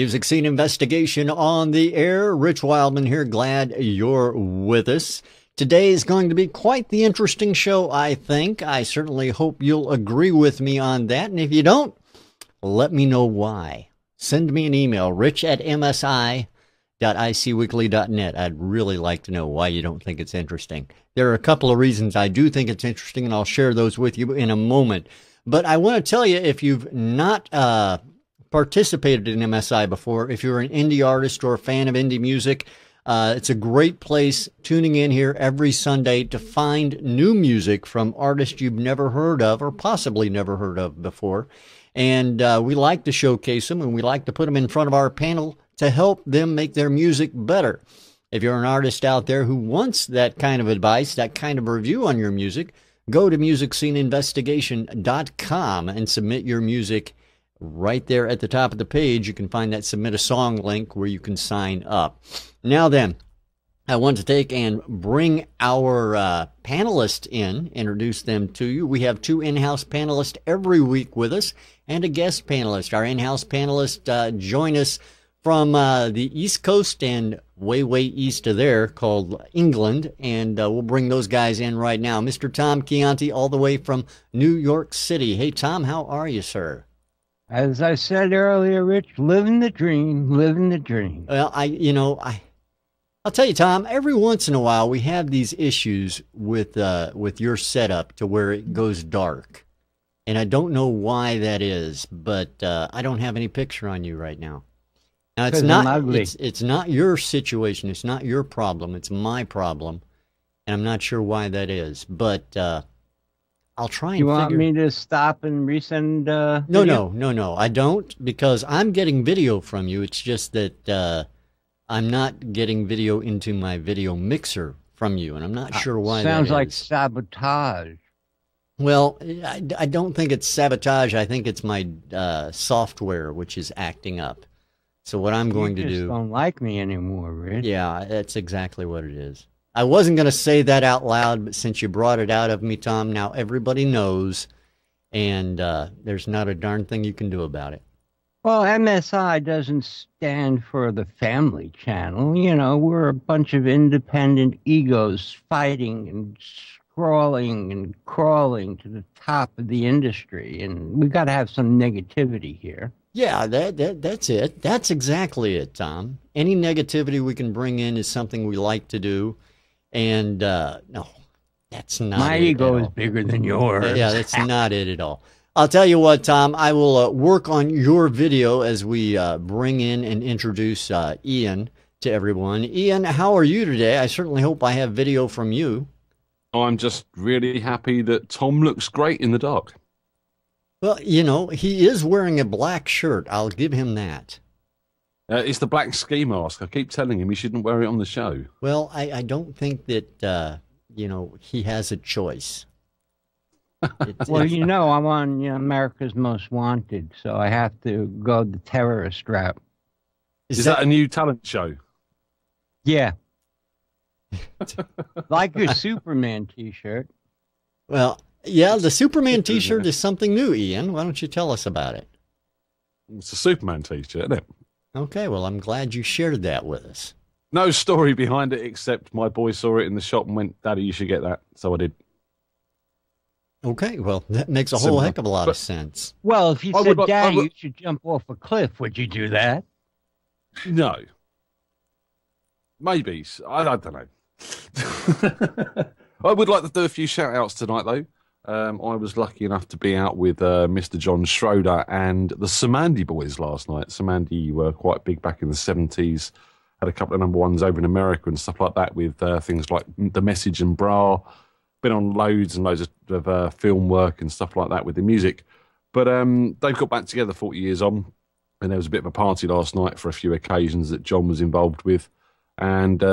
Music Scene Investigation on the air. Rich Wildman here. Glad you're with us. Today is going to be quite the interesting show, I think. I certainly hope you'll agree with me on that. And if you don't, let me know why. Send me an email, rich@msi.icweekly.net. I'd really like to know why you don't think it's interesting. There are a couple of reasons I do think it's interesting, and I'll share those with you in a moment. But I want to tell you, if you've not participated in MSI before, if you're an indie artist or a fan of indie music, it's a great place tuning in here every Sunday to find new music from artists you've never heard of or possibly never heard of before. And we like to showcase them, and we like to put them in front of our panel to help them make their music better. If you're an artist out there who wants that kind of advice, that kind of review on your music, go to musicsceneinvestigation.com and submit your music right there at the top of the page. You can find that Submit a Song link where you can sign up. Now then, I want to take and bring our panelists in, introduce them to you. We have two in-house panelists every week with us and a guest panelist. Our in-house panelists join us from the East Coast and way east of there, called England, and we'll bring those guys in right now. Mr. Tom Chianti, all the way from New York City. Hey, Tom, how are you, sir? As I said earlier, Rich, living the dream, living the dream. Well, I'll tell you, Tom, every once in a while we have these issues with your setup to where it goes dark. And I don't know why that is, but I don't have any picture on you right now. Now, it's not your situation. It's not your problem. It's my problem. And I'm not sure why that is, but I'll try and You want me to stop and resend video? No, I don't, because I'm getting video from you. It's just that I'm not getting video into my video mixer from you, and I'm not sure why that is. Sounds like sabotage. Well, I don't think it's sabotage. I think it's my software which is acting up. So what I'm going to do... You just don't like me anymore, Rich. Yeah, that's exactly what it is. I wasn't going to say that out loud, but since you brought it out of me, Tom, now everybody knows, and there's not a darn thing you can do about it. Well, MSI doesn't stand for the family channel. You know, we're a bunch of independent egos fighting and scrawling and crawling to the top of the industry, and we've got to have some negativity here. Yeah, that's it. That's exactly it, Tom. Any negativity we can bring in is something we like to do. And no, that's not My ego is bigger than yours. Yeah, that's not it at all. I'll tell you what, Tom, I will work on your video as we bring in and introduce Ian to everyone. Ian, how are you today? I certainly hope I have video from you. I'm just really happy that Tom looks great in the dark. Well, you know, he is wearing a black shirt. I'll give him that. It's the black ski mask. I keep telling him he shouldn't wear it on the show. Well, I don't think that, he has a choice. Well, you know, I'm on America's Most Wanted, so I have to go the terrorist route. Is that a new talent show? Yeah. Like your Superman t-shirt. Well, yeah, the Superman t-shirt is something new, Ian. Why don't you tell us about it? It's a Superman t-shirt, isn't it? Okay, well, I'm glad you shared that with us. No story behind it, except my boy saw it in the shop and went, Daddy, you should get that. So I did. Okay, well, that makes a whole heck of a lot of sense. Well, if you said, Daddy, you should jump off a cliff, would you do that? No. Maybe. I don't know. I would like to do a few shout-outs tonight, though. I was lucky enough to be out with Mr. John Schroeder and the Samandi Boys last night. Samandi were quite big back in the 70s, had a couple of number ones over in America and stuff like that with things like The Message and Bra. Been on loads and loads of film work and stuff like that with the music. But they've got back together 40 years on, and there was a bit of a party last night for a few occasions that John was involved with. And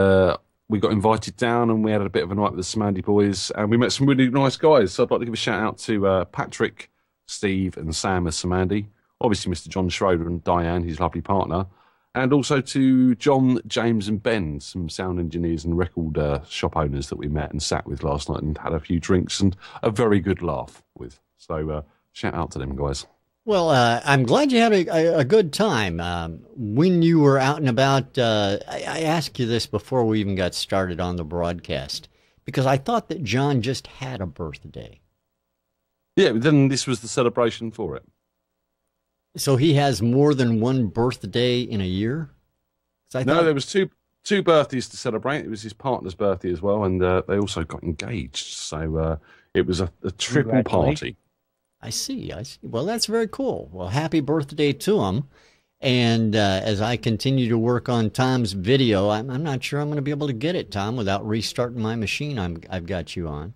we got invited down and we had a bit of a night with the Samandi Boys and we met some really nice guys. So I'd like to give a shout out to Patrick, Steve and Sam as Samandi, obviously Mr. John Schroeder and Diane, his lovely partner, and also to John, James and Ben, some sound engineers and record shop owners that we met and sat with last night and had a few drinks and a very good laugh with. So shout out to them guys. Well, I'm glad you had a good time. When you were out and about, I asked you this before we even got started on the broadcast, because I thought that John just had a birthday. Yeah, then this was the celebration for it. So he has more than one birthday in a year? No, there was two birthdays to celebrate. It was his partner's birthday as well, and they also got engaged. So it was a triple party. I see. Well, that's very cool. Well, happy birthday to him. And as I continue to work on Tom's video, I'm not sure I'm going to be able to get it, Tom, without restarting my machine I've got you on.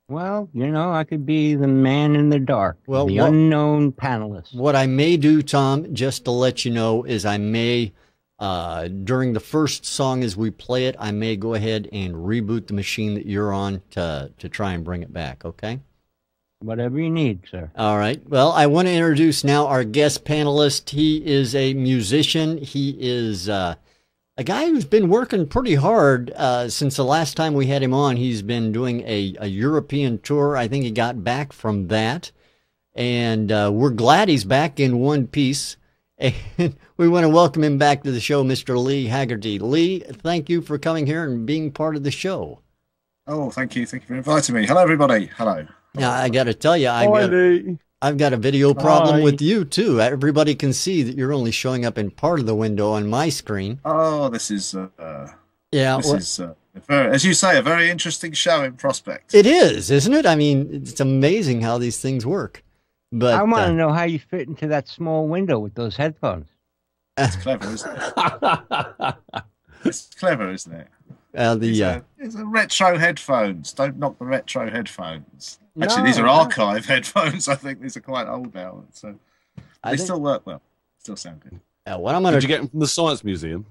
Well, I could be the man in the dark, the unknown panelist. What I may do, Tom, just to let you know, is I may, during the first song as we play it, I may go ahead and reboot the machine that you're on to try and bring it back, okay? Whatever you need, sir. All right. Well, I want to introduce now our guest panelist. He is a musician. He is a guy who's been working pretty hard since the last time we had him on. He's been doing a European tour. I think he got back from that. And we're glad he's back in one piece. And we want to welcome him back to the show, Mr. Leigh Heggarty. Leigh, thank you for coming here and being part of the show. Oh, thank you. Thank you for inviting me. Hello, everybody. Hello. Now, I got to tell you, I've got a video problem with you, too. Everybody can see that you're only showing up in part of the window on my screen. Oh, this is, as you say, a very interesting show in prospect. It is, isn't it? I mean, it's amazing how these things work. But I want to know how you fit into that small window with those headphones. It's clever, isn't it? It's clever, isn't it? It's a retro headphones. Don't knock the retro headphones. Actually, these are archive headphones. I think these are quite old now, so they still work well. Still sound good. Did you get them from the Science Museum?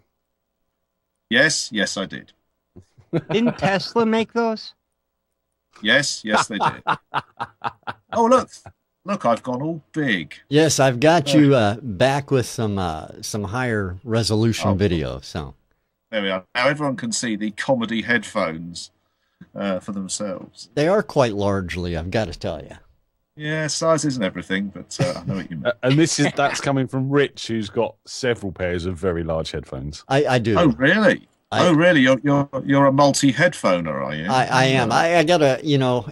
Yes, I did. Didn't Tesla make those? Yes, they did. Oh, look, I've gone all big. Yes, I've got you back with some higher resolution video. So there we are. Now everyone can see the comedy headphones for themselves. They are quite largely, I've got to tell you. Yeah, size isn't everything, but I know what you mean. And that's coming from Rich, who's got several pairs of very large headphones. I do. Oh, really? Really? You're a multi-headphoner, are you? I am. I gotta,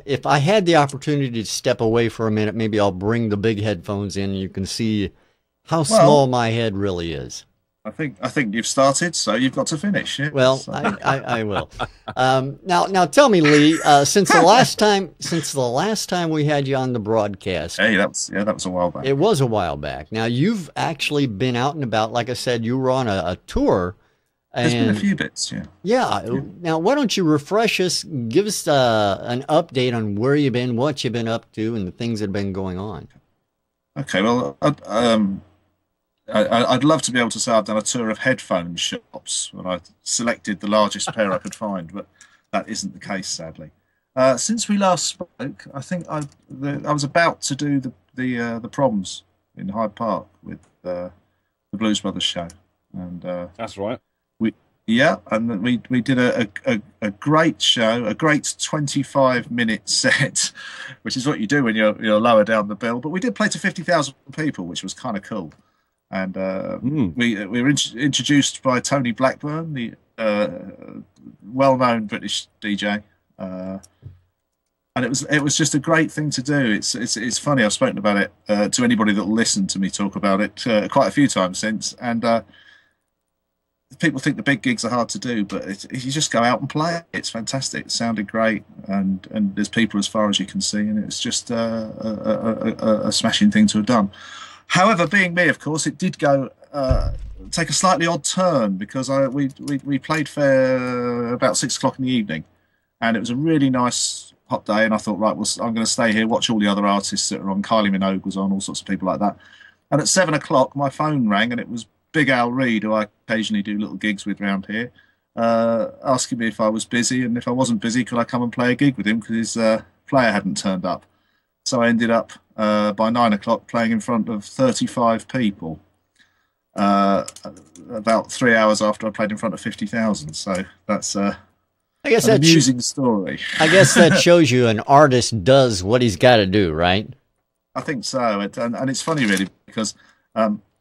if I had the opportunity to step away for a minute, maybe I'll bring the big headphones in. And you can see how small my head really is. I think you've started, so you've got to finish. Yeah? Well, so. I will. Now tell me, Leigh, since the last time we had you on the broadcast. Hey, that was a while back. It was a while back. Now you've actually been out and about. Like I said, you were on a tour. There's been a few bits, yeah. Yeah. Now, why don't you refresh us? Give us an update on where you've been, what you've been up to, and the things that have been going on. Okay. Well, I'd love to be able to say I've done a tour of headphone shops when I selected the largest pair I could find, but that isn't the case, sadly. Since we last spoke, I think I was about to do the Proms in Hyde Park with the Blues Brothers show, and that's right. And we did a great show, a great 25-minute set, which is what you do when you're lower down the bill. But we did play to 50,000 people, which was kind of cool. And we were introduced by Tony Blackburn, the well-known British DJ, and it was just a great thing to do. It's funny. I've spoken about it to anybody that will listen to me talk about it quite a few times since, and. People think the big gigs are hard to do, but you just go out and play. It's fantastic. It sounded great, and there's people as far as you can see, and it's just a smashing thing to have done. However, being me, of course, it did go take a slightly odd turn because we played for about 6 o'clock in the evening, and it was a really nice hot day, and I thought, right, I'm going to stay here, watch all the other artists that are on. Kylie Minogue was on, all sorts of people like that. And at 7 o'clock, my phone rang, and it was Big Al Reid, who I occasionally do little gigs with around here, asking me if I was busy, and if I wasn't busy, could I come and play a gig with him because his player hadn't turned up. So I ended up by 9 o'clock playing in front of 35 people, about 3 hours after I played in front of 50,000. So that's an amusing story. I guess that shows you an artist does what he's got to do, right? I think so, and it's funny really because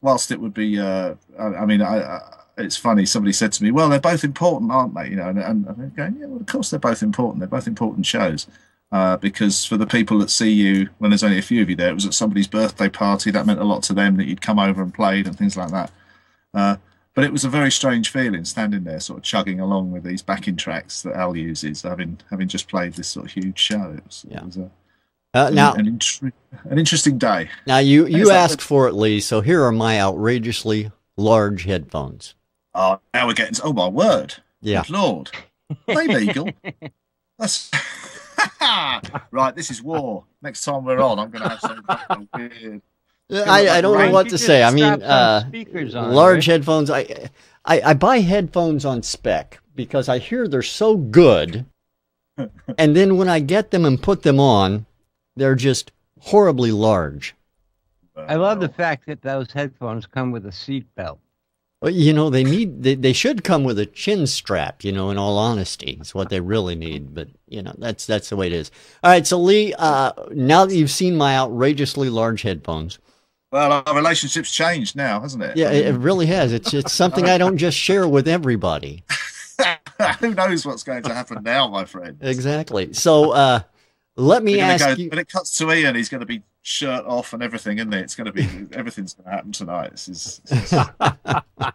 whilst it would be, it's funny. Somebody said to me, "Well, they're both important, aren't they?" You know, and I'm going, "Yeah, well, of course they're both important. They're both important shows." Because for the people that see you when there's only a few of you there, it was at somebody's birthday party. That meant a lot to them that you'd come over and played and things like that. But it was a very strange feeling standing there, sort of chugging along with these backing tracks that Al uses, having just played this sort of huge show. It was an interesting day. Now you asked for it, Leigh. So here are my outrageously large headphones. Oh, now we're getting. Oh my word! Yeah, good Lord, are they legal? That's. Right, this is war. Next time we're on, I'm going to have something weird. I don't know what to say. I mean, large headphones. I buy headphones on spec because I hear they're so good, and then when I get them and put them on, they're just horribly large. I love the fact that those headphones come with a seat belt. Well, you know, they should come with a chin strap, you know, in all honesty. It's what they really need, but, you know, that's the way it is. All right, so Leigh, now that you've seen my outrageously large headphones. Well, our relationship's changed now, hasn't it? Yeah, it really has. It's something I don't just share with everybody. Who knows what's going to happen now, my friend? Exactly. So let me ask you. When it cuts to Ian, he's going to be shirt off and everything, isn't it? It's going to be everything's going to happen tonight. This is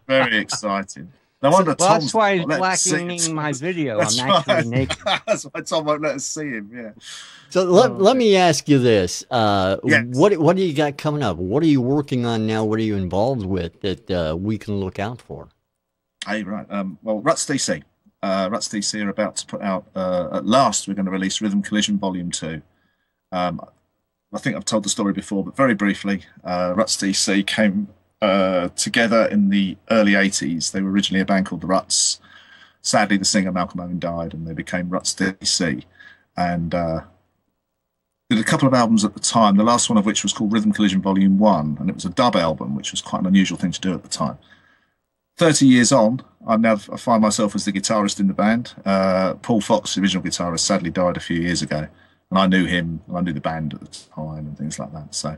very exciting. No wonder Tom's that's why he's blacking my video. I'm actually naked. That's why Tom won't let us see him. Yeah. So let me ask you this: yes. What do you got coming up? What are you working on now? What are you involved with that we can look out for? Hey, right. Well, Ruts DC. Ruts DC are about to put out. At last, we're going to release Rhythm Collision Volume 2. I think I've told the story before, but very briefly, Ruts DC came together in the early 80s. They were originally a band called the Ruts. Sadly, the singer Malcolm Owen died, and they became Ruts DC. And did a couple of albums at the time, the last one of which was called Rhythm Collision Volume 1, and it was a dub album, which was quite an unusual thing to do at the time. 30 years on, I find myself as the guitarist in the band. Paul Fox, the original guitarist, sadly died a few years ago. And I knew him, and I knew the band at the time and things like that. So,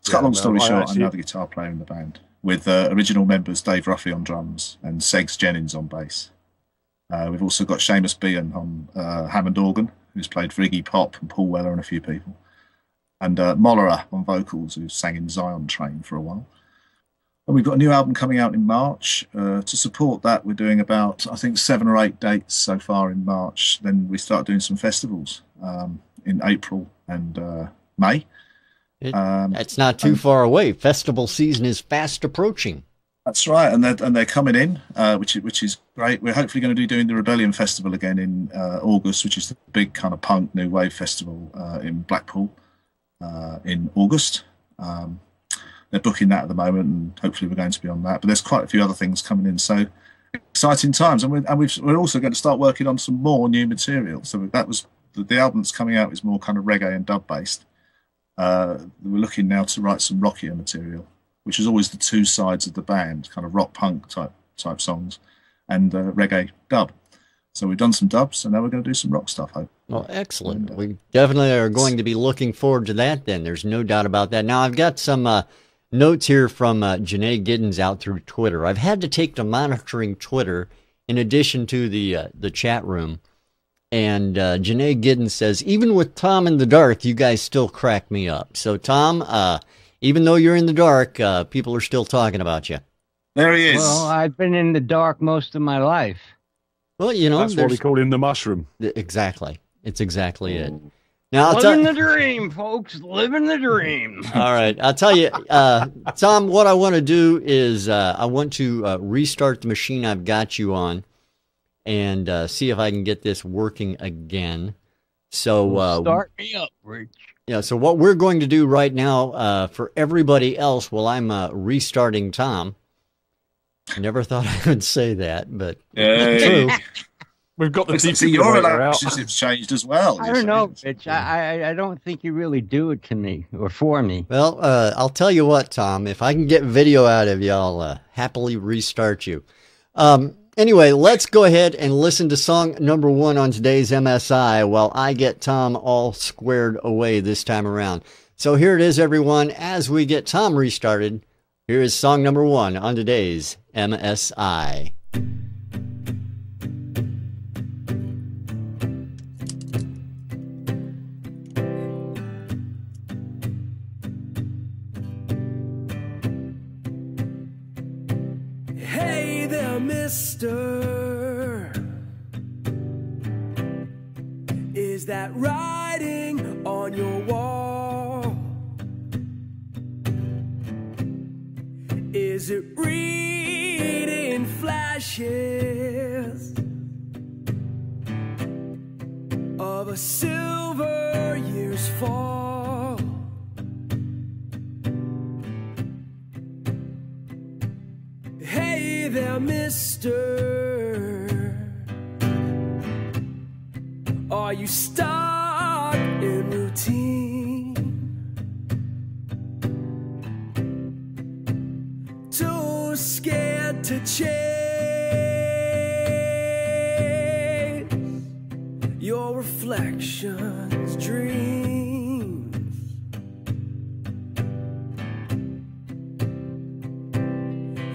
to cut a long story short, I'm now the guitar player in the band, with original members Dave Ruffey on drums and Segs Jennings on bass. We've also got Seamus Behan on Hammond organ, who's played for Iggy Pop and Paul Weller and a few people. And Mollera on vocals, who sang in Zion Train for a while. And we've got a new album coming out in March. To support that, we're doing about, I think, 7 or 8 dates so far in March. Then we start doing some festivals in April and May. It's not too far away. Festival season is fast approaching. That's right, and they're coming in, which is great. We're hopefully going to be doing the Rebellion Festival again in August, which is the big kind of punk new wave festival in Blackpool in August. They're booking that at the moment, and hopefully we're going to be on that. But there's quite a few other things coming in, so exciting times. And we're also going to start working on some more new material. So that was the album that's coming out is more kind of reggae and dub based. We're looking now to write some rockier material, which is always the two sides of the band, kind of rock punk type songs, and reggae dub. So we've done some dubs, and now we're going to do some rock stuff. Well, excellent. We definitely are going to be looking forward to that then. There's no doubt about that. Now, I've got some notes here from Janae Giddens out through Twitter. I've had to take to monitoring Twitter in addition to the chat room. And Janae Giddens says, even with Tom in the dark, you guys still crack me up. So, Tom, even though you're in the dark, people are still talking about you. There he is. Well, I've been in the dark most of my life. Well, you know, that's what we call him, the mushroom. Exactly. It's exactly it. Now, living the dream, folks. Living the dream. All right. I'll tell you, Tom, what I want to do is I want to restart the machine I've got you on and see if I can get this working again. So start me up, Rich. Yeah, so what we're going to do right now for everybody else while I'm restarting Tom, I never thought I would say that, but true. We've got the see your relationship's changed as well. I don't know, Rich. I don't think you really do it to me or for me. Well, I'll tell you what, Tom. If I can get video out of you, I'll happily restart you. Anyway, let's go ahead and listen to song number 1 on today's MSI while I get Tom all squared away this time around. So here it is, everyone. As we get Tom restarted, here is song number 1 on today's MSI. Hey there, mister. Is that writing on your wall? Is it reading flashes of a silver year's fall? Hey there, mister. Are you stuck in routine? Too scared to chase your reflections, dreams.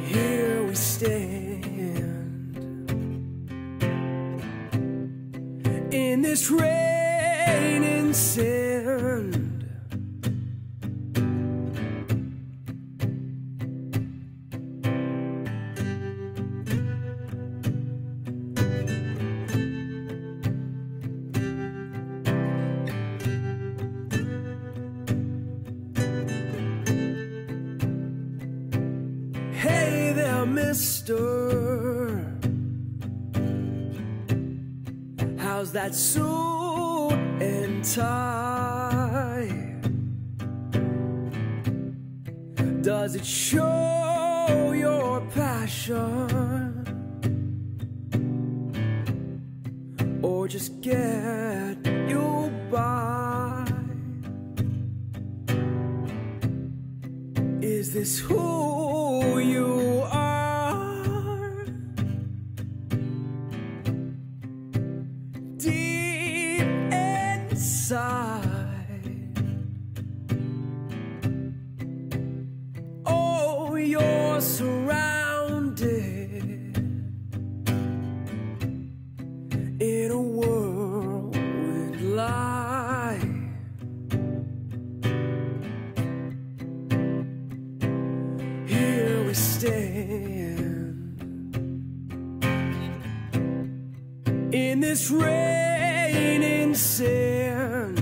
Here we stand in this rain and sand. Hey there, mister. How's that suit and tie? Does it show your passion? Or just get you by? Is this who you are? Deep inside. Oh, you're surrounded in a world with light. Here we stand in this rain and sand.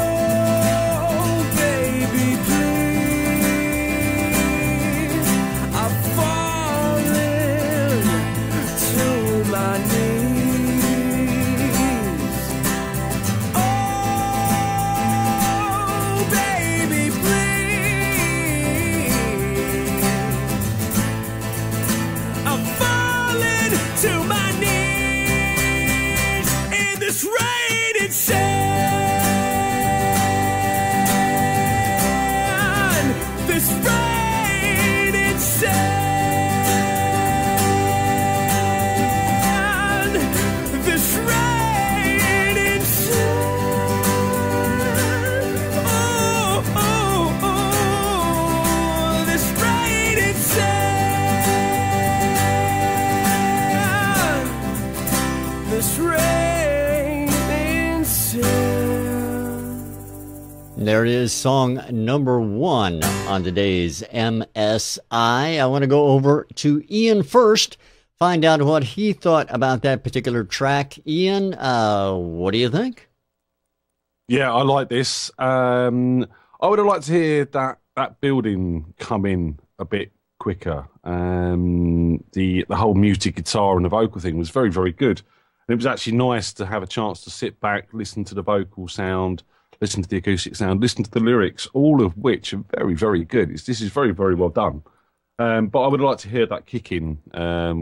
Oh, baby, please, I've fallen to my knees. Oh, baby, please, I'm falling to my knees in this rain and sand. This rain and sand. This rain and sand. Oh, oh, oh. This rain and sand. This rain and sand. There it is, song number 1 on today's MSI. I want to go over to Ian first, find out what he thought about that particular track. Ian, what do you think? Yeah, I like this. I would have liked to hear that building come in a bit quicker. The whole muted guitar and the vocal thing was very, very good. And it was actually nice to have a chance to sit back, listen to the vocal sound, listen to the acoustic sound, listen to the lyrics, all of which are very, very good. This is very, very well done. But I would like to hear that kick in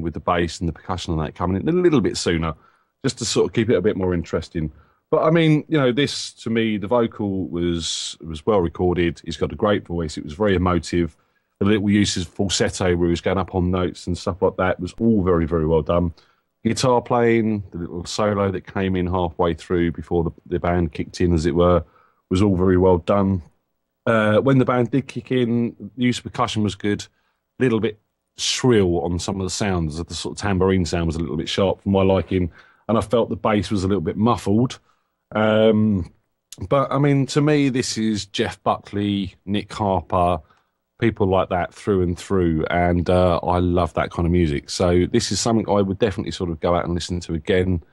with the bass and the percussion and that coming in a little bit sooner, just to sort of keep it a bit more interesting. But I mean, you know, this to me, the vocal was well recorded. He's got a great voice. It was very emotive. The little uses of falsetto where he was going up on notes and stuff like that was all very, very well done. guitar playing, the little solo that came in halfway through before the band kicked in, as it were, was all very well done. When the band did kick in, the use of percussion was good, a little bit shrill on some of the sounds. The sort of tambourine sound was a little bit sharp for my liking, and I felt the bass was a little bit muffled. But, I mean, to me, this is Jeff Buckley, Nick Harper, people like that through and through, and I love that kind of music. So this is something I would definitely sort of go out and listen to again,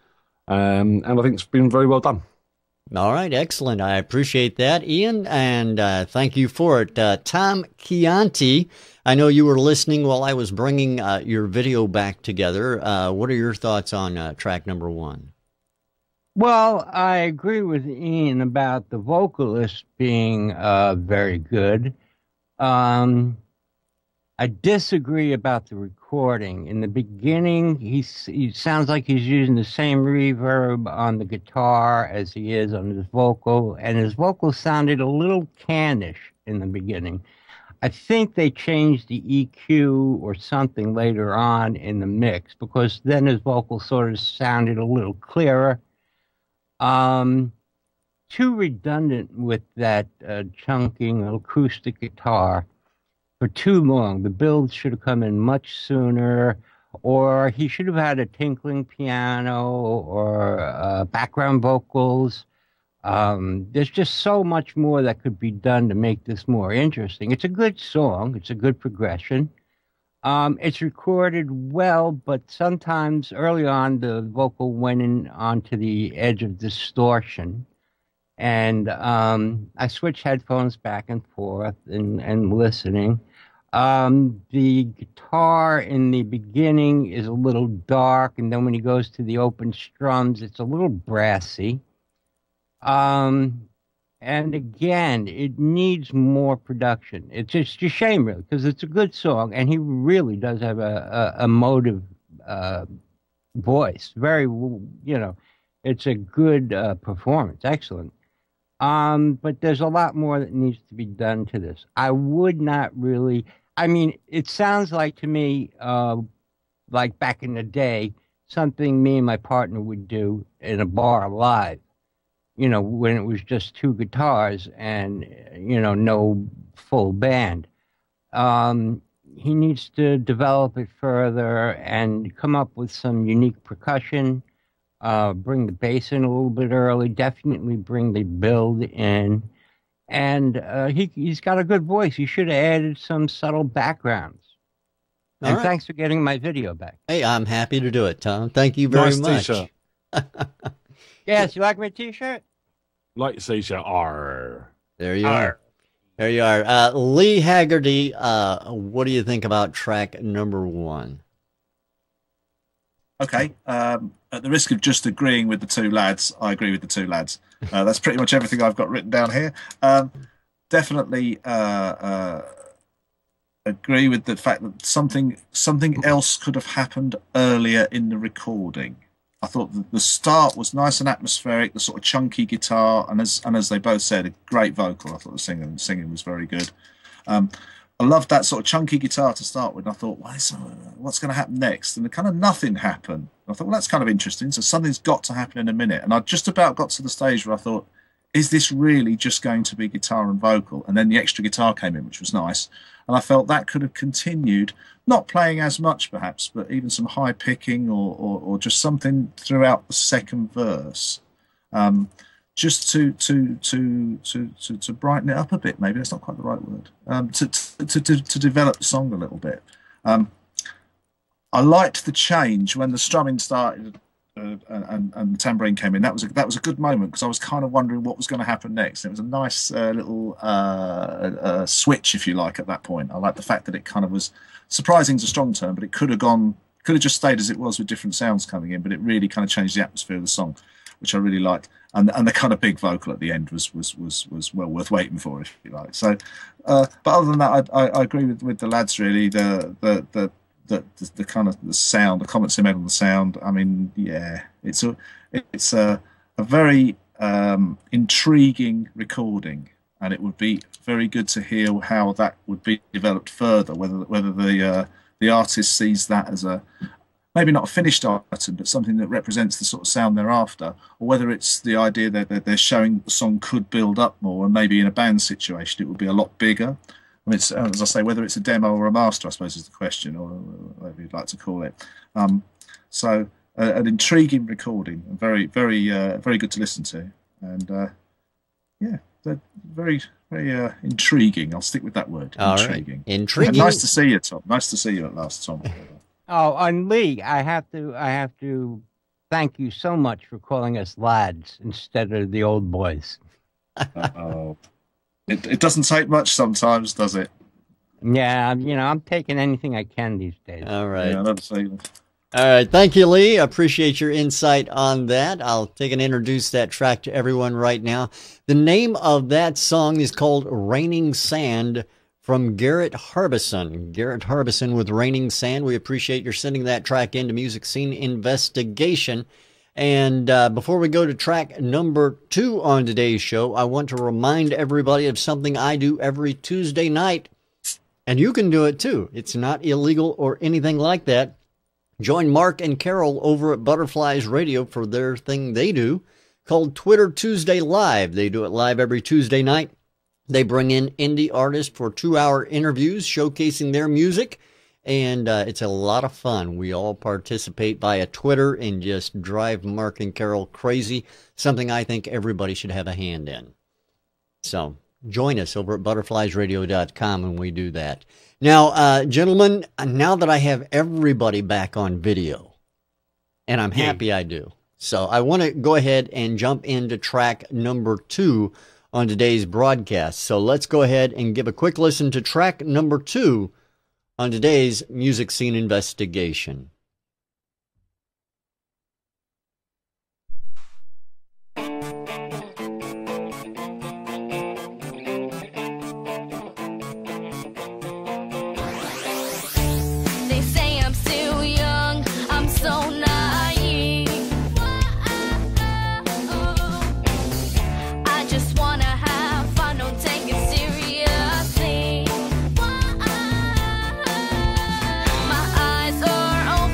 and I think it's been very well done. All right, excellent. I appreciate that, Ian, and thank you for it. Tom Chianti, I know you were listening while I was bringing your video back together. What are your thoughts on track number 1? Well, I agree with Ian about the vocalist being very good. I disagree about the recording. In the beginning, he sounds like he's using the same reverb on the guitar as he is on his vocal, and his vocal sounded a little cannish in the beginning. I think they changed the EQ or something later on in the mix, because then his vocal sort of sounded a little clearer. Too redundant with that chunking acoustic guitar for too long. The build should have come in much sooner, or he should have had a tinkling piano or background vocals. There's just so much more that could be done to make this more interesting. It's a good song. It's a good progression. It's recorded well, but sometimes early on the vocal went in onto the edge of distortion. And I switched headphones back and forth and listening. The guitar in the beginning is a little dark, and then when he goes to the open strums, it's a little brassy. And again, it needs more production. It's just a shame, really, because it's a good song, and he really does have a emotive voice. Very, it's a good performance, excellent. But there's a lot more that needs to be done to this. I would not really. I mean, it sounds like to me, like back in the day, something me and my partner would do in a bar live. When it was just 2 guitars and, no full band. He needs to develop it further and come up with some unique percussion, bring the bass in a little bit early, definitely bring the build in. And he's got a good voice. He should have added some subtle backgrounds. And thanks for getting my video back. Hey, I'm happy to do it, Tom. Thank you very much. T-shirt. Yes, you like my T-shirt? Like your T-shirt. Arr. There you are. There you are. Leigh Heggarty, what do you think about track number 1? Okay. At the risk of just agreeing with the 2 lads, I agree with the 2 lads. That's pretty much everything I've got written down here. Definitely agree with the fact that something else could have happened earlier in the recording. I thought the start was nice and atmospheric, the sort of chunky guitar, and as they both said, a great vocal. I thought the singing was very good. I loved that sort of chunky guitar to start with. And I thought, what's going to happen next? And kind of nothing happened. I thought, well, that's kind of interesting. So something's got to happen in a minute. And I just about got to the stage where I thought, is this really just going to be guitar and vocal? And then the extra guitar came in, which was nice. And I felt that could have continued, not playing as much perhaps, but even some high picking or just something throughout the second verse, just to brighten it up a bit. Maybe that's not quite the right word. To develop the song a little bit. I liked the change when the strumming started and the tambourine came in. That was a good moment because I was kind of wondering what was going to happen next. It was a nice little switch, if you like, at that point. I like the fact that it kind of was surprising is a strong term, but it could have just stayed as it was with different sounds coming in, but it really kind of changed the atmosphere of the song, which I really liked. And the kind of big vocal at the end was well worth waiting for, if you like. So, but other than that, I agree with the lads really. The kind of the sound, the comments they made on the sound. I mean, yeah, it's a very intriguing recording, and it would be very good to hear how that would be developed further. Whether the artist sees that as maybe not a finished item, but something that represents the sort of sound they're after, or whether it's the idea that they're showing the song could build up more, and maybe in a band situation it would be a lot bigger. I mean, it's, as I say, whether it's a demo or a master, I suppose, is the question, or whatever you'd like to call it. So an intriguing recording, and very, very, very good to listen to, and yeah, they're very, very intriguing. I'll stick with that word. All intriguing. Right. Intriguing. Nice to see you, Tom. Nice to see you at last, Tom. Oh, and Leigh, I have to thank you so much for calling us lads instead of the old boys. Oh, it doesn't take much sometimes, does it? Yeah, I'm taking anything I can these days. All right. Yeah, that's All right. Thank you, Leigh. I appreciate your insight on that. I'll take and introduce that track to everyone right now. The name of that song is called Raining Sand from Garrett Harbison. Garrett Harbison with Raining Sand. We appreciate your sending that track into Music Scene Investigation. And before we go to track number 2 on today's show, I want to remind everybody of something I do every Tuesday night. And you can do it too. It's not illegal or anything like that. Join Mark and Carol over at Butterflies Radio for their thing they do called Twitter Tuesday Live. They do it live every Tuesday night. They bring in indie artists for 2-hour interviews showcasing their music, and it's a lot of fun. We all participate via Twitter and just drive Mark and Carol crazy, something I think everybody should have a hand in. So join us over at butterfliesradio.com when we do that. Now, gentlemen, now that I have everybody back on video, and I'm happy I do, so I want to go ahead and jump into track number 2 on today's broadcast. So let's go ahead and give a quick listen to track number 2 on today's Music Scene Investigation. My eyes are open.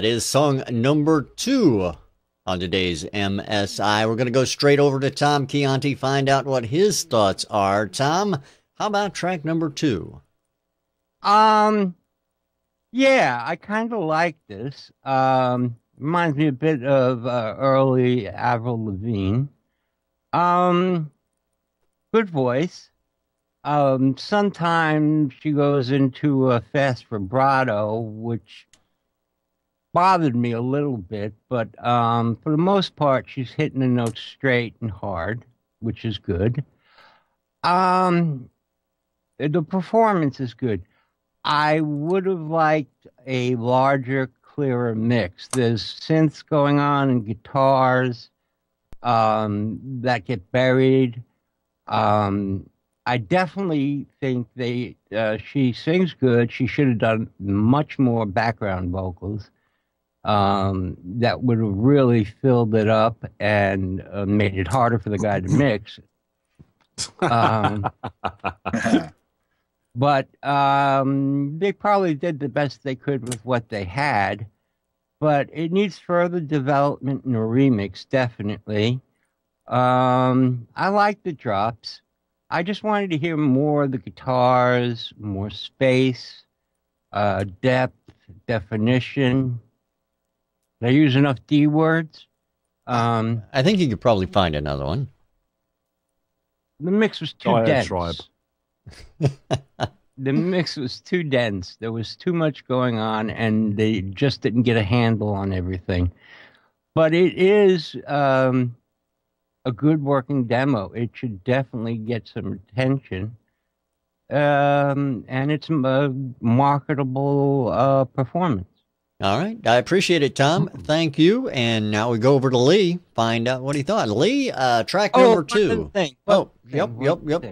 That is song number 2 on today's MSI. We're going to go straight over to Tom Chianti, find out what his thoughts are. Tom, how about track number 2? Yeah, I kind of like this. Reminds me a bit of early Avril Lavigne. Good voice. Sometimes she goes into a fast vibrato, which bothered me a little bit, but for the most part, she's hitting the notes straight and hard, which is good. The performance is good. I would have liked a larger, clearer mix. There's synths going on and guitars that get buried. I definitely think she sings good. She should have done much more background vocals. That would have really filled it up and made it harder for the guy to mix. But they probably did the best they could with what they had. But it needs further development in a remix, definitely. I like the drops. I just wanted to hear more of the guitars, more space, depth, definition. Did I use enough D words? I think you could probably find another one. The mix was too dense. Tribe. The mix was too dense. There was too much going on, and they just didn't get a handle on everything. But it is a good working demo. It should definitely get some attention. And it's a marketable performance. All right. I appreciate it, Tom. Thank you. And now we go over to Leigh, find out what he thought. Leigh, track number 2. Yep.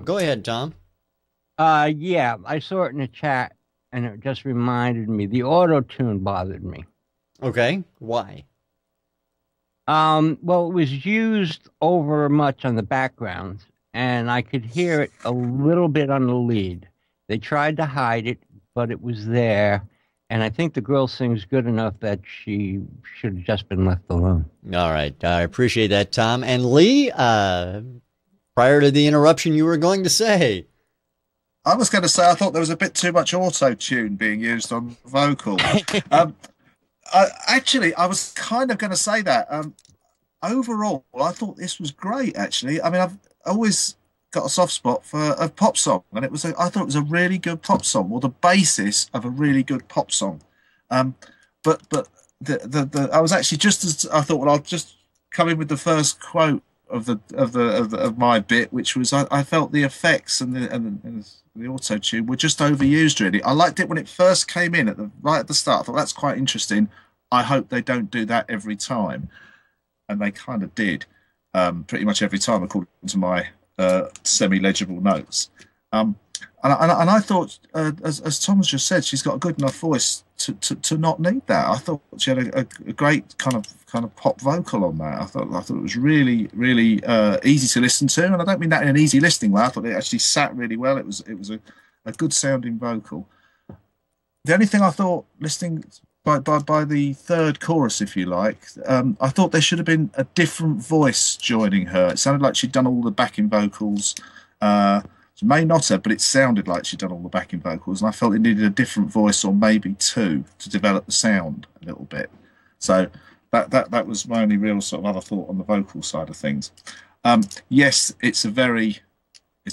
Go ahead, Tom. Yeah, I saw it in the chat, and it just reminded me. The auto-tune bothered me. Okay. Why? Well, it was used over much on the background, and I could hear it a little bit on the lead. They tried to hide it, but it was there. And I think the girl sings good enough that she should have just been left alone. All right. I appreciate that, Tom. And Leigh, prior to the interruption, you were going to say. I was going to say I thought there was a bit too much auto-tune being used on vocal. I was kind of going to say that. Overall, I thought this was great, actually. I mean, I've always got a soft spot for a pop song, and I thought it was a really good pop song, or the basis of a really good pop song. But I was actually just as I thought. Well, I'll just come in with the first quote of my bit, which was I felt the effects and the auto tune were just overused. Really, I liked it when it first came in right at the start. I thought that's quite interesting. I hope they don't do that every time, and they kind of did, pretty much every time, according to my semi-legible notes. And I thought, as Tom's just said, she's got a good enough voice to not need that. I thought she had a great kind of pop vocal on that. I thought it was really, really easy to listen to, and I don't mean that in an easy listening way. I thought it actually sat really well. It was a good sounding vocal. The only thing I thought, listening by the third chorus, if you like, I thought there should have been a different voice joining her. It sounded like she'd done all the backing vocals. She may not have, but it sounded like she'd done all the backing vocals, and I felt it needed a different voice, or maybe two, to develop the sound a little bit. So that was my only real sort of other thought on the vocal side of things. Yes, it's a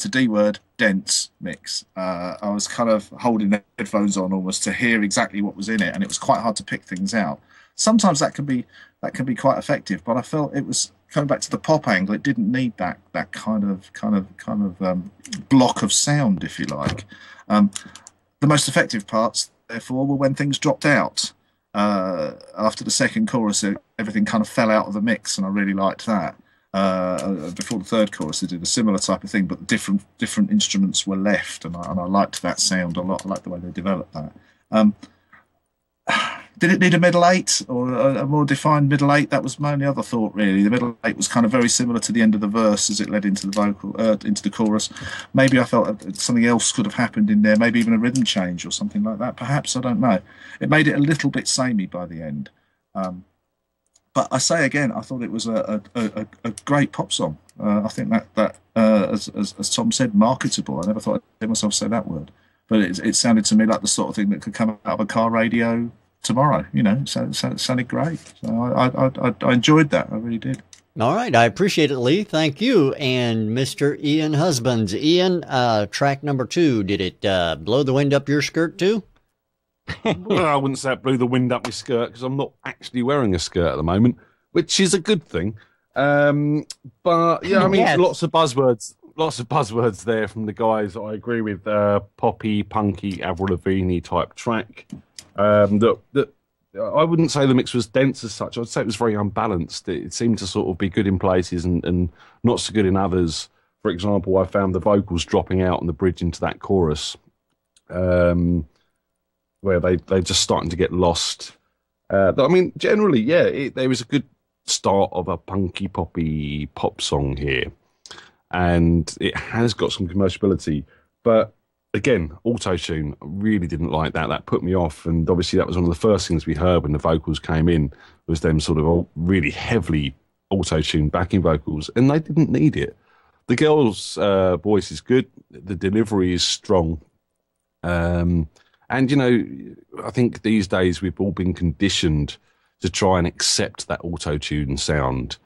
D word, dense mix. I was kind of holding the headphones on almost to hear exactly what was in it, and it was quite hard to pick things out. Sometimes that can be quite effective, but I felt it was coming back to the pop angle. It didn't need that kind of block of sound, if you like. The most effective parts, therefore, were when things dropped out. After the second chorus, everything kind of fell out of the mix, and I really liked that. Before the third chorus, they did a similar type of thing, but different instruments were left, and I liked that sound a lot. I liked the way they developed that. Did it need a middle eight, or a more defined middle eight? That was my only other thought, really. The middle eight was kind of very similar to the end of the verse as it led into the vocal, into the chorus. Maybe I felt something else could have happened in there, maybe even a rhythm change or something like that. Perhaps, I don't know. It made it a little bit samey by the end. But I say again, I thought it was a great pop song. I think that as Tom said, marketable. I never thought I'd hear myself say that word, but it sounded to me like the sort of thing that could come out of a car radio tomorrow. You know, so it sounded great. So I enjoyed that. I really did. All right, I appreciate it, Leigh. Thank you. And Mr. Ian Husbands. Ian, track number 2, did it blow the wind up your skirt too? Well, I wouldn't say it blew the wind up my skirt because I'm not actually wearing a skirt at the moment, which is a good thing. But yeah, I mean, Yes. lots of buzzwords there from the guys. I agree with poppy, punky, Avril Lavigne type track. That I wouldn't say the mix was dense as such. I'd say it was very unbalanced. It seemed to sort of be good in places and not so good in others. For example, I found the vocals dropping out on the bridge into that chorus. Where they're just starting to get lost. I mean, generally, yeah, there was a good start of a punky, poppy pop song here. And it has got some commerciality. But again, auto-tune, I really didn't like that. That put me off. And obviously that was one of the first things we heard when the vocals came in, was them sort of all really heavily auto-tuned backing vocals. And they didn't need it. The girl's voice is good. The delivery is strong. And, you know, I think these days we've all been conditioned to try and accept that auto-tune sound.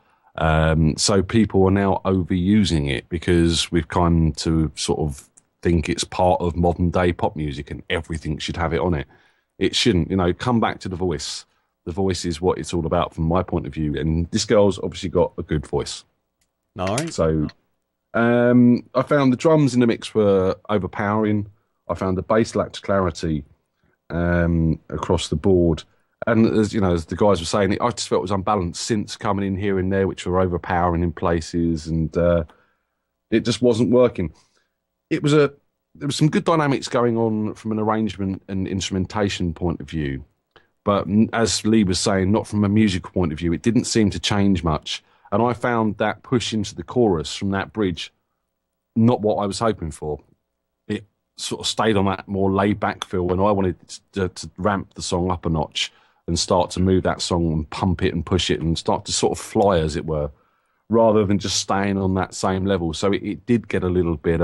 So people are now overusing it because we've come to sort of think it's part of modern-day pop music and everything should have it on it. It shouldn't. You know, come back to the voice. The voice is what it's all about from my point of view. And this girl's obviously got a good voice. All right. So I found the drums in the mix were overpowering. I found the bass lacked clarity across the board. And as you know, as the guys were saying, I just felt it was unbalanced, synths coming in here and there, which were overpowering in places, and it just wasn't working. There was some good dynamics going on from an arrangement and instrumentation point of view. But as Leigh was saying, not from a musical point of view, it didn't seem to change much. And I found that push into the chorus from that bridge not what I was hoping for. Sort of stayed on that more laid-back feel when I wanted to ramp the song up a notch and start to move that song and pump it and push it and start to sort of fly, as it were, rather than just staying on that same level. So it did get a little bit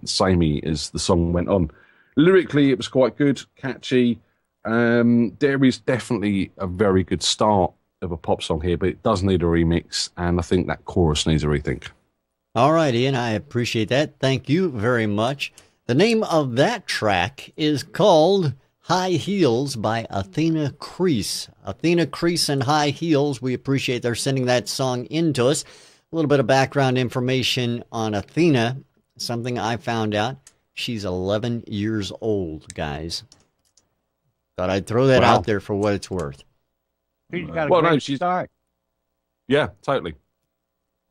samey as the song went on. Lyrically, it was quite good, catchy. There is definitely a very good start of a pop song here, but it does need a remix, and I think that chorus needs a rethink. All right, Ian, I appreciate that. Thank you very much. The name of that track is called High Heels by Athena Creese. Athena Creese and High Heels, we appreciate their sending that song in to us. A little bit of background information on Athena, something I found out. She's 11 years old, guys. Thought I'd throw that out there for what it's worth. She's got a great start. Yeah, totally.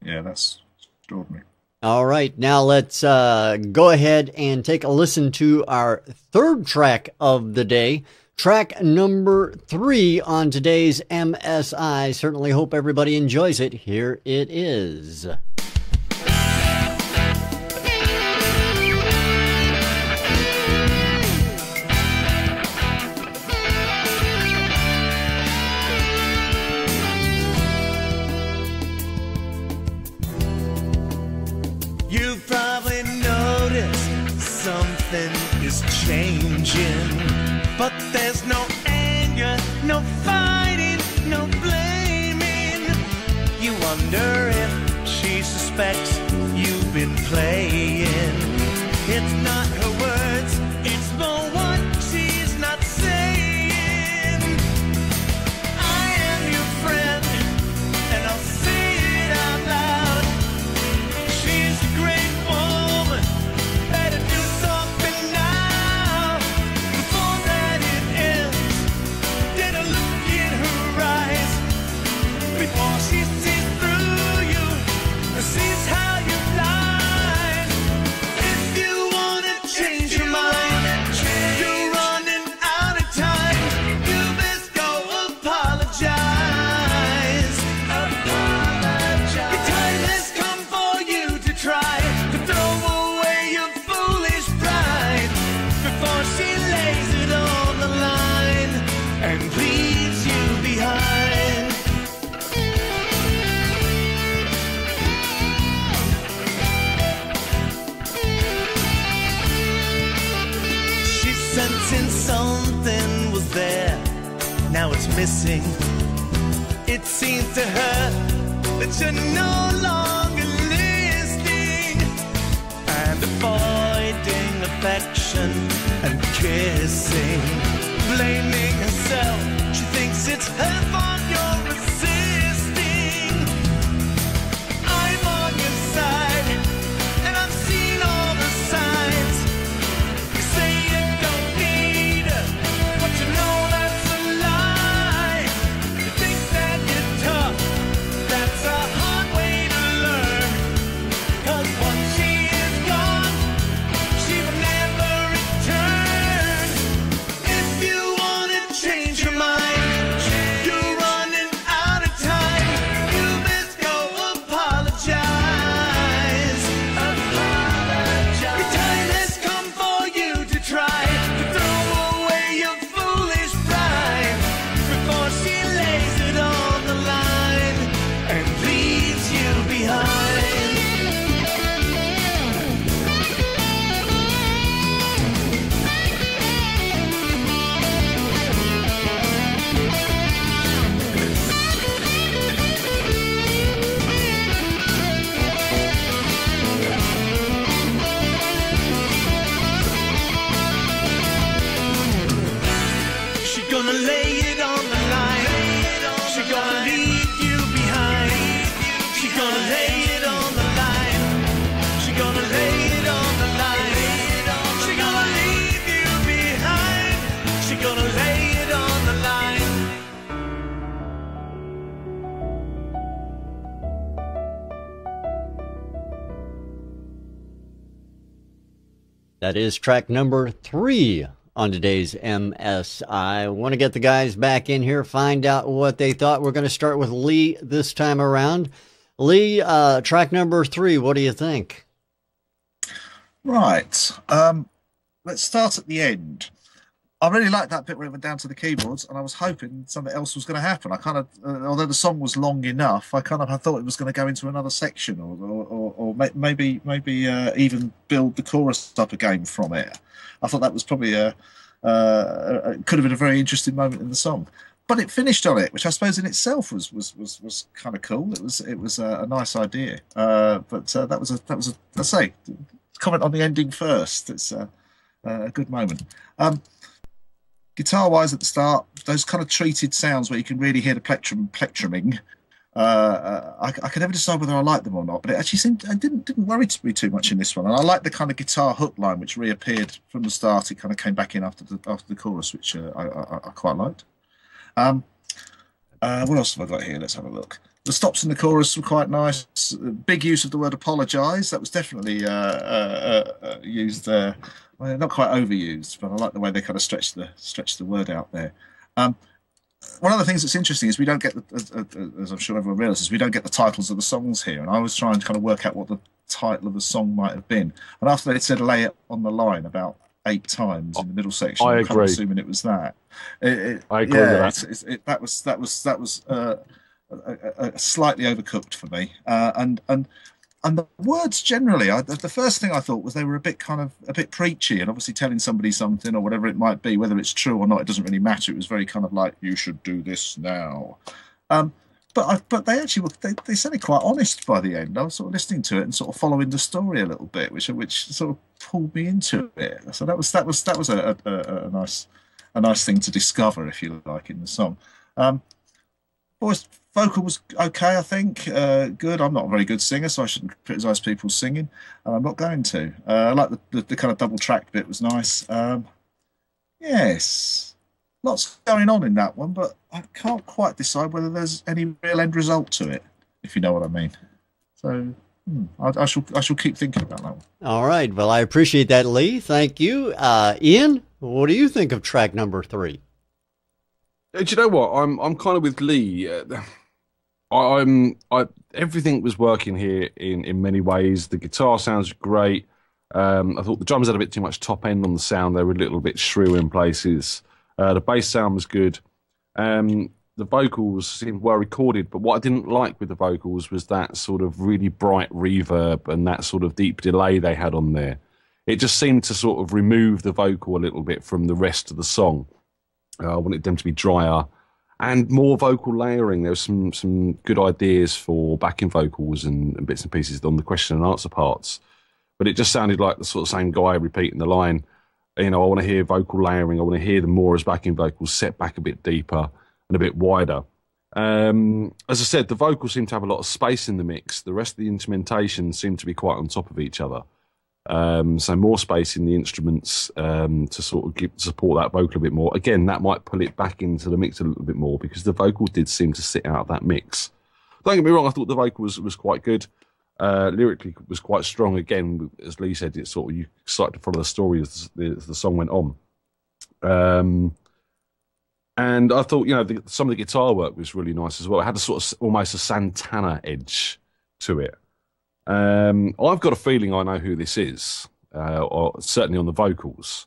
Yeah, that's extraordinary. All right, now let's go ahead and take a listen to our third track of the day. Track number 3 on today's MSI. Certainly hope everybody enjoys it. Here it is. You've probably noticed something is changing, but there's no anger, no fighting, no blaming. You wonder if she suspects you've been playing. It's not her words, it's more what she's not saying. I am your friend, and I'll say it out loud. She's a great woman, better do something now before that it ends. Get a look in her eyes before she sees through you and sees how you lie. If you wanna change your mind, missing. It seems to her that you're no longer listening and avoiding affection and kissing. Blaming herself, she thinks it's her fault you're resisting. I'm on your side, and I've seen all the signs. You say you don't need her, but you know that's a lie. You think that you're tough, that's a hard way to learn. 'Cause once she is gone, she will never return. If you wanna change your mind, you're running out of time. You best go apologize. Apologize. The time has come for you to try to throw away your foolish pride before she lays it on the line and leaves you behind. She gonna lay it on the line. She gonna leave you behind. She gonna lay it on the line. She gonna lay it on the line. She gonna leave you behind. She gonna lay it on the line. That is track number 3 on today's MS. I want to get the guys back in here, find out what they thought. We're going to start with Leigh this time around. Leigh, track number 3, what do you think? Right. Let's start at the end. I really liked that bit where it went down to the keyboards, and I was hoping something else was going to happen. I kind of, although the song was long enough, I thought it was going to go into another section, or maybe even build the chorus up again from it. I thought that was probably could have been a very interesting moment in the song. But it finished on it, which I suppose in itself was kind of cool. It was a nice idea. But that was let's say, comment on the ending first. It's a good moment. Guitar-wise at the start, those kind of treated sounds where you can really hear the plectruming. I could never decide whether I liked them or not, but it actually didn't worry me too much in this one. And I like the kind of guitar hook line which reappeared from the start. It kind of came back in after the chorus, which I quite liked. What else have I got here? Let's have a look. The stops in the chorus were quite nice. Big use of the word apologise. That was definitely used there. Well, not quite overused, but I like the way they kind of stretch the word out there. One of the things that's interesting is we don't get, as I'm sure everyone realises, we don't get the titles of the songs here. And I was trying to kind of work out what the title of the song might have been. And after they'd said "lay it on the line" about 8 times in the middle section, I'm kind of assuming it was that. I agree with that. That was slightly overcooked for me. And the words generally, the first thing I thought was they were a bit preachy, and obviously telling somebody something or whatever it might be, whether it's true or not, it doesn't really matter. It was very kind of like, you should do this now. But they actually they sounded quite honest by the end. I was sort of listening to it and sort of following the story a little bit, which sort of pulled me into it. So that was a nice thing to discover, if you like, in the song. Voice vocal was okay, I think. Good. I'm not a very good singer, so I shouldn't criticise people's singing, and I'm not going to. I like the kind of double track bit was nice. Yes, lots going on in that one, but I can't quite decide whether there's any real end result to it, if you know what I mean. So I shall keep thinking about that one. All right. Well, I appreciate that, Leigh. Thank you. Ian, what do you think of track number 3? Do you know what? I'm kind of with Leigh. Everything was working here in many ways. The guitar sounds great. I thought the drums had a bit too much top end on the sound. They were a little bit shrill in places. The bass sound was good. The vocals seemed well recorded, but what I didn't like with the vocals was that sort of really bright reverb and that sort of deep delay they had on there. It just seemed to sort of remove the vocal a little bit from the rest of the song. I wanted them to be drier. and more vocal layering. There was some good ideas for backing vocals and bits and pieces on the question and answer parts, but it just sounded like the sort of same guy repeating the line. You know, I want to hear vocal layering. I want to hear them more as backing vocals, set back a bit deeper and a bit wider. As I said, the vocals seem to have a lot of space in the mix. The rest of the instrumentation seemed to be quite on top of each other. So more space in the instruments to sort of support that vocal a bit more. Again, that might pull it back into the mix a little bit more because the vocal did seem to sit out of that mix. Don't get me wrong, I thought the vocal was quite good. Lyrically was quite strong. Again, as Leigh said, it's sort of you started to follow the story as the song went on. And I thought, you know, some of the guitar work was really nice as well. It had a sort of almost a Santana edge to it. I've got a feeling I know who this is, or certainly on the vocals.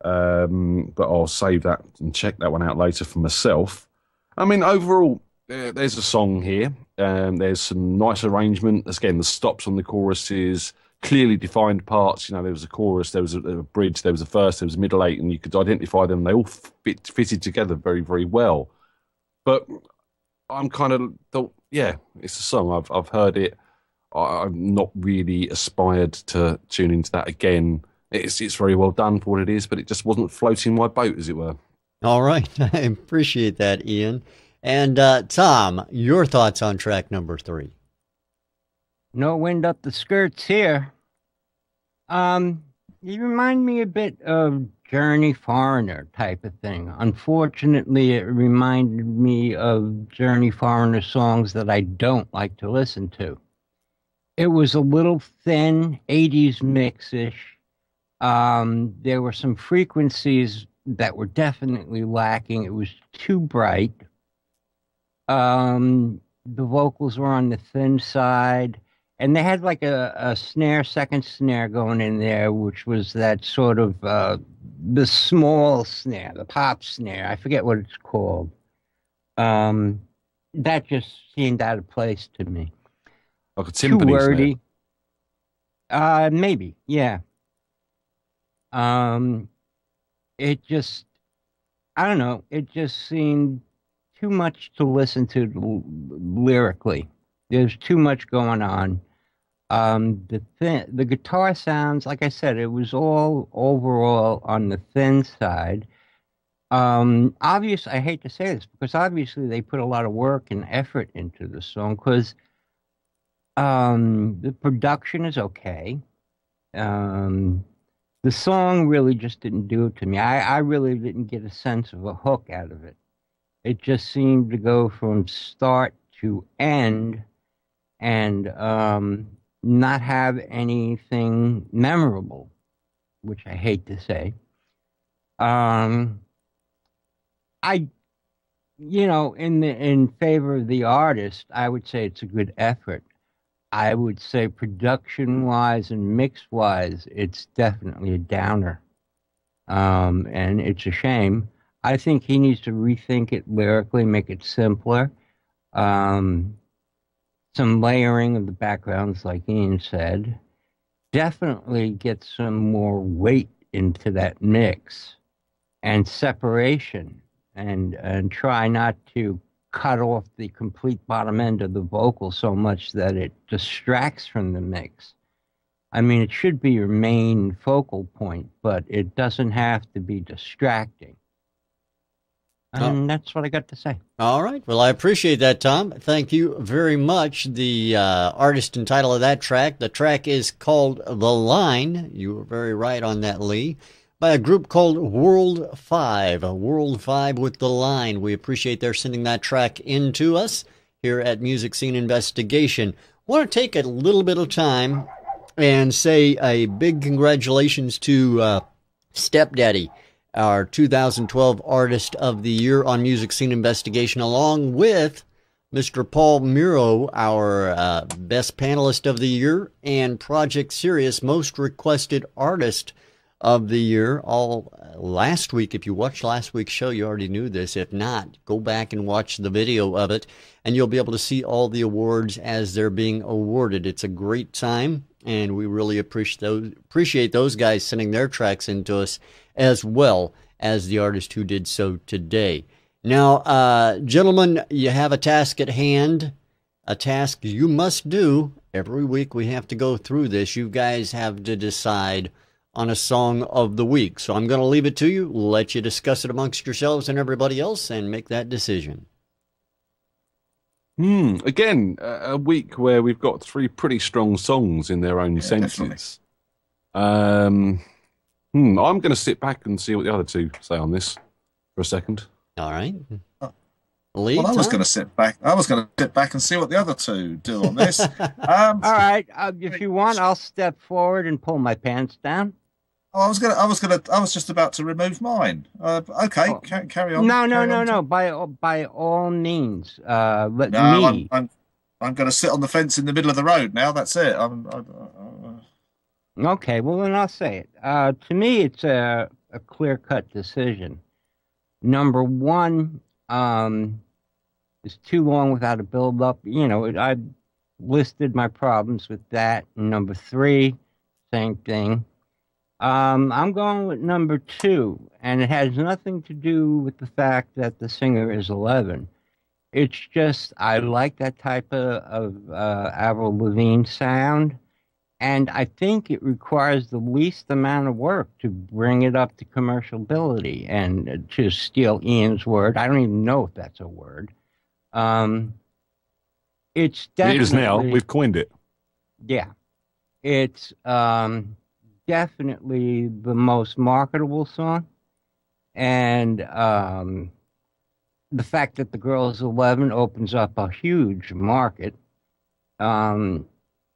But I'll save that and check that one out later for myself. I mean, overall, there's a song here. There's some nice arrangement. Again, the stops on the choruses, clearly defined parts. You know, there was a chorus, there was a bridge, there was a verse, there was a middle eight, and you could identify them. They all fitted together very, very well. But I'm kind of thought, yeah, it's a song. I've heard it. I've not really aspired to tune into that again. It's very well done for what it is, but it just wasn't floating my boat, as it were. All right. I appreciate that, Ian. And Tom, your thoughts on track number 3? No wind up the skirts here. You remind me a bit of Journey Foreigner type of thing. Unfortunately, it reminded me of Journey Foreigner songs that I don't like to listen to. It was a little thin, 80s mix-ish. There were some frequencies that were definitely lacking. It was too bright. The vocals were on the thin side. And they had like a snare, second snare going in there, which was that sort of the small snare, the pop snare. I forget what it's called. That just seemed out of place to me. Like a timpani wordy. Maybe, yeah. It just, I don't know. It just seemed too much to listen to lyrically. There's too much going on. The guitar sounds, like I said, it was all overall on the thin side. Obviously, I hate to say this because obviously they put a lot of work and effort into the song because the production is okay. The song really just didn't do it to me. I really didn't get a sense of a hook out of it. It just seemed to go from start to end and not have anything memorable, which I hate to say. In favor of the artist, I would say it's a good effort. I would say production-wise and mix-wise, it's definitely a downer. And it's a shame. I think he needs to rethink it lyrically, make it simpler. Some layering of the backgrounds, like Ian said. Definitely get some more weight into that mix and separation, and try not to cut off the complete bottom end of the vocal so much that it distracts from the mix. I mean, it should be your main focal point, but it doesn't have to be distracting. And that's what I got to say. All right. Well, I appreciate that, Tom. Thank you very much. The artist and title of that track, the track is called The Line. You were very right on that, Leigh. By a group called World 5. World 5 with The Line. We appreciate their sending that track in to us here at Music Scene Investigation. I want to take a little bit of time and say a big congratulations to Stepdaddy, our 2012 Artist of the Year on Music Scene Investigation, along with Mr. Paul Miro, our Best Panelist of the Year, and Project Sirius Most Requested Artist of the Year. All last week. If you watched last week's show, you already knew this. If not, go back and watch the video of it, and you'll be able to see all the awards as they're being awarded. It's a great time, and we really appreciate those guys sending their tracks into us, as well as the artist who did so today. Now, gentlemen, you have a task at hand, a task you must do. Every week we have to go through this. You guys have to decide on a song of the week. So I'm going to leave it to you, let you discuss it amongst yourselves and everybody else, and make that decision. Again, a week where we've got three pretty strong songs in their own senses. I'm going to sit back and see what the other two say on this for a second. All right. Leigh, well, I was going to sit back. I was going to sit back and see what the other two do on this. All right. If you want, I'll step forward and pull my pants down. Oh, I was just about to remove mine. Okay, carry on. No. By all means, let me. I'm going to sit on the fence in the middle of the road now. That's it. Okay, well then I'll say it. To me, it's a clear-cut decision. Number one is too long without a build-up. You know, I listed my problems with that. Number three, same thing. I'm going with number two, and it has nothing to do with the fact that the singer is 11. It's just I like that type of Avril Lavigne sound, and I think it requires the least amount of work to bring it up to commercialability. And to steal Ian's word, I don't even know if that's a word. It's definitely... It is now. We've coined it. Yeah. It's... definitely the most marketable song, and the fact that the girl is 11 opens up a huge market, and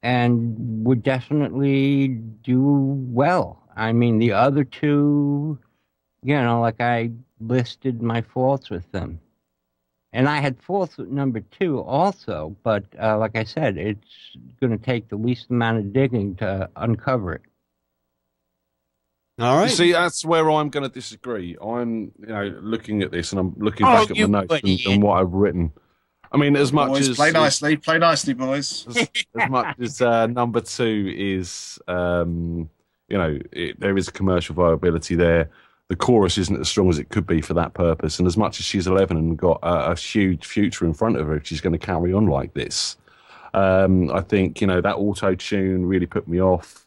would definitely do well. I mean, the other two, you know, like I listed my faults with them, and I had faults with number two also, but like I said, it's going to take the least amount of digging to uncover it. All right. See, that's where I'm going to disagree. I'm, looking at this and I'm looking back at my notes and what I've written. I mean, as much boys, as play nicely, boys. As much as number two is, there is commercial viability there. The chorus isn't as strong as it could be for that purpose. And as much as she's 11 and got a huge future in front of her, if she's going to carry on like this, I think that auto tune really put me off.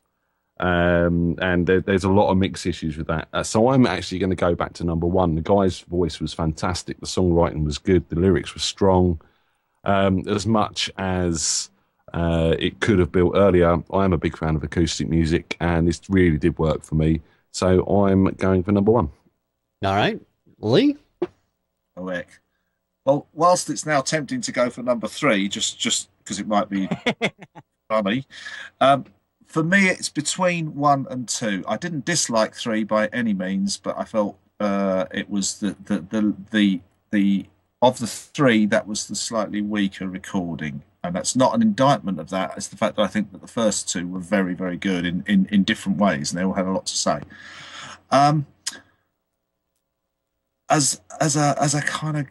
And there's a lot of mixed issues with that. So I'm actually going to go back to number one. The guy's voice was fantastic. The songwriting was good. The lyrics were strong. As much as it could have built earlier, I am a big fan of acoustic music, and this really did work for me. So I'm going for number one. All right. Leigh? Well, whilst it's now tempting to go for number three, just because it might be funny, for me, it's between one and two. I didn't dislike three by any means, but I felt it was the of the three, that was the slightly weaker recording, and that's not an indictment of that. It's the fact that I think that the first two were very, very good in different ways, and they all had a lot to say. As a kind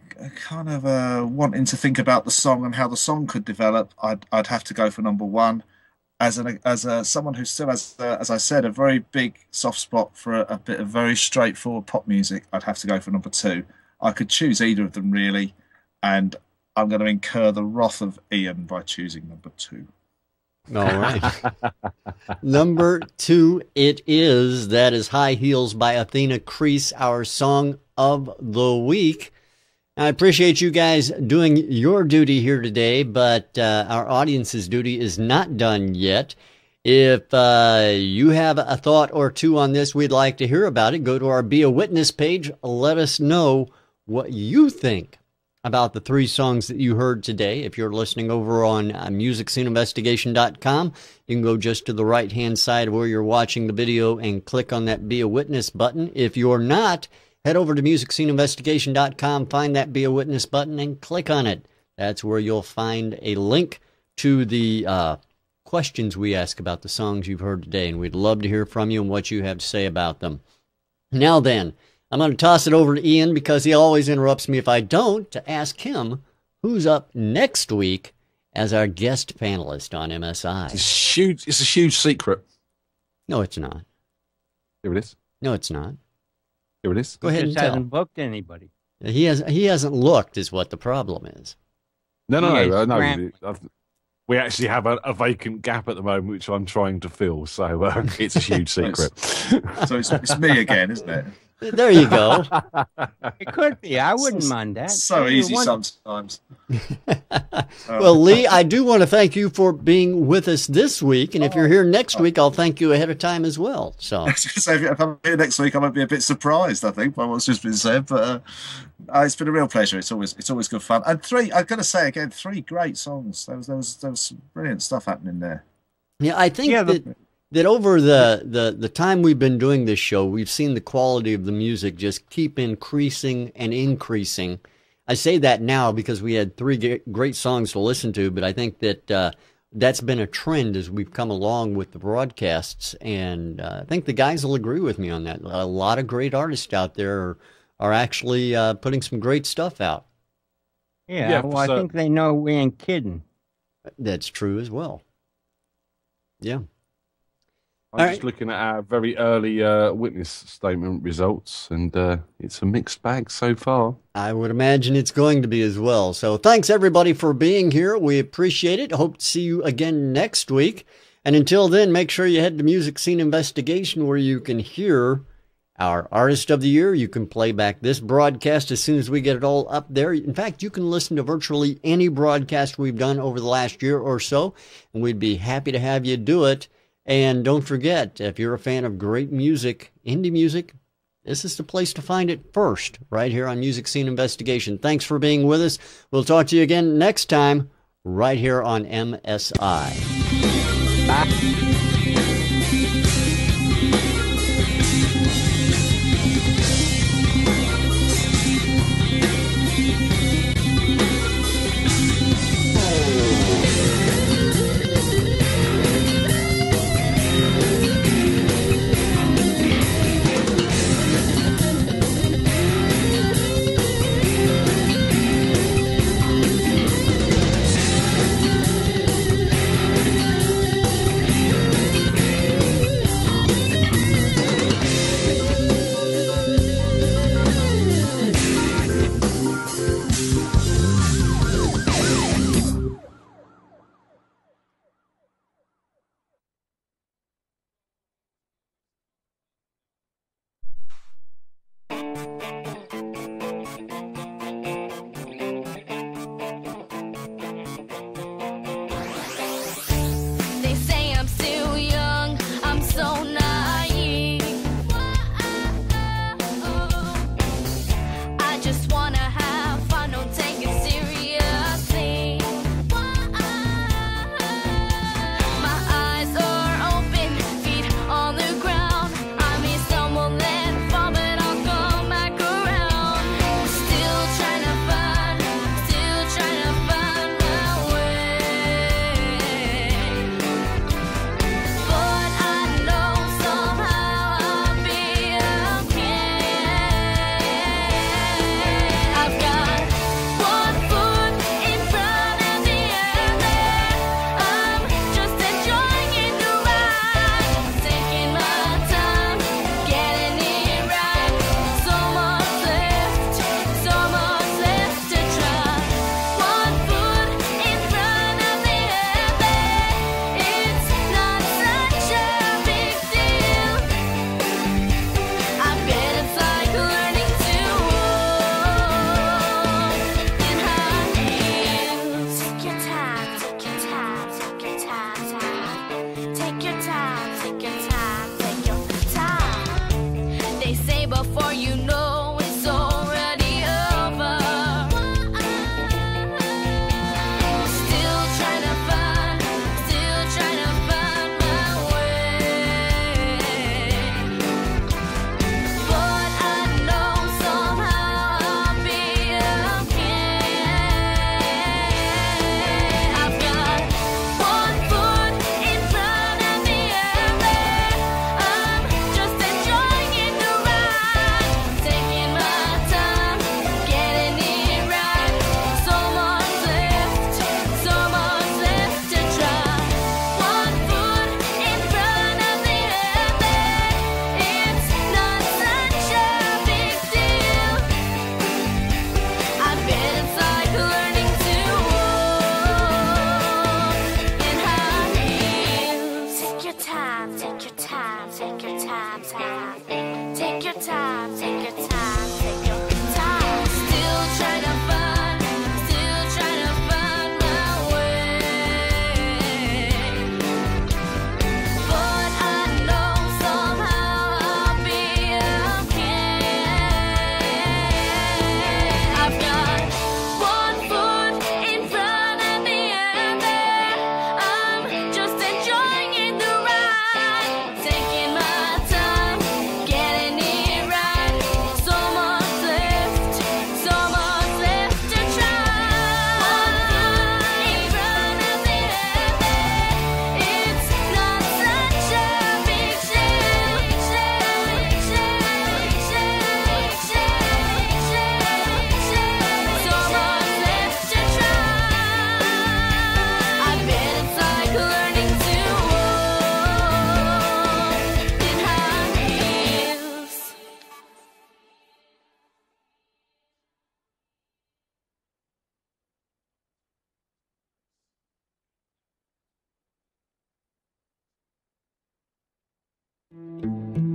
of wanting to think about the song and how the song could develop, I'd have to go for number one. As someone who still has, as I said, a very big soft spot for a bit of very straightforward pop music, I'd have to go for number two. I could choose either of them, really, and I'm going to incur the wrath of Ian by choosing number two. All right. Number two it is. That is High Heels by Athena, Creese, our song of the week. I appreciate you guys doing your duty here today, but our audience's duty is not done yet. If you have a thought or two on this, we'd like to hear about it. Go to our Be a Witness page. Let us know what you think about the three songs that you heard today. If you're listening over on MusicSceneInvestigation.com, you can go just to the right-hand side where you're watching the video and click on that Be a Witness button. If you're not, head over to MusicSceneInvestigation.com, find that Be a Witness button, and click on it. That's where you'll find a link to the questions we ask about the songs you've heard today, and we'd love to hear from you and what you have to say about them. Now then, I'm going to toss it over to Ian because he always interrupts me if I don't, to ask him who's up next week as our guest panelist on MSI. It's a huge secret. No, it's not. Here it is. No, it's not. Here it is. Go ahead and Just tell. haven't booked anybody. He hasn't looked, is what the problem is. No, Yeah, no, it's no. grand. We actually have a vacant gap at the moment, which I'm trying to fill. So it's a huge secret. So it's me again, isn't it? There you go. It could be. I wouldn't mind that. So Hey, easy one- sometimes. Well, Leigh, I do want to thank you for being with us this week, and if you're here next week, I'll thank you ahead of time as well. So, So if I'm here next week, I might be a bit surprised, I think, by what's just been said. But it's been a real pleasure. It's always good fun. And I've got to say again, 3 great songs. There was some brilliant stuff happening there. yeah, I think that over the time we've been doing this show, we've seen the quality of the music just keep increasing and increasing. I say that now because we had 3 great songs to listen to, but I think that that's been a trend as we've come along with the broadcasts, and I think the guys will agree with me on that. A lot of great artists out there are actually putting some great stuff out. Yeah, well, I think they know we ain't kidding. That's true as well. Yeah. I'm just looking at our very early witness statement results, and it's a mixed bag so far. I would imagine it's going to be as well. So thanks, everybody, for being here. We appreciate it. Hope to see you again next week. And until then, make sure you head to Music Scene Investigation, where you can hear our Artist of the Year. You can play back this broadcast as soon as we get it all up there. In fact, you can listen to virtually any broadcast we've done over the last year or so, and we'd be happy to have you do it. And don't forget, if you're a fan of great music, indie music, this is the place to find it first, right here on Music Scene Investigation. Thanks for being with us. We'll talk to you again next time, right here on MSI. Bye.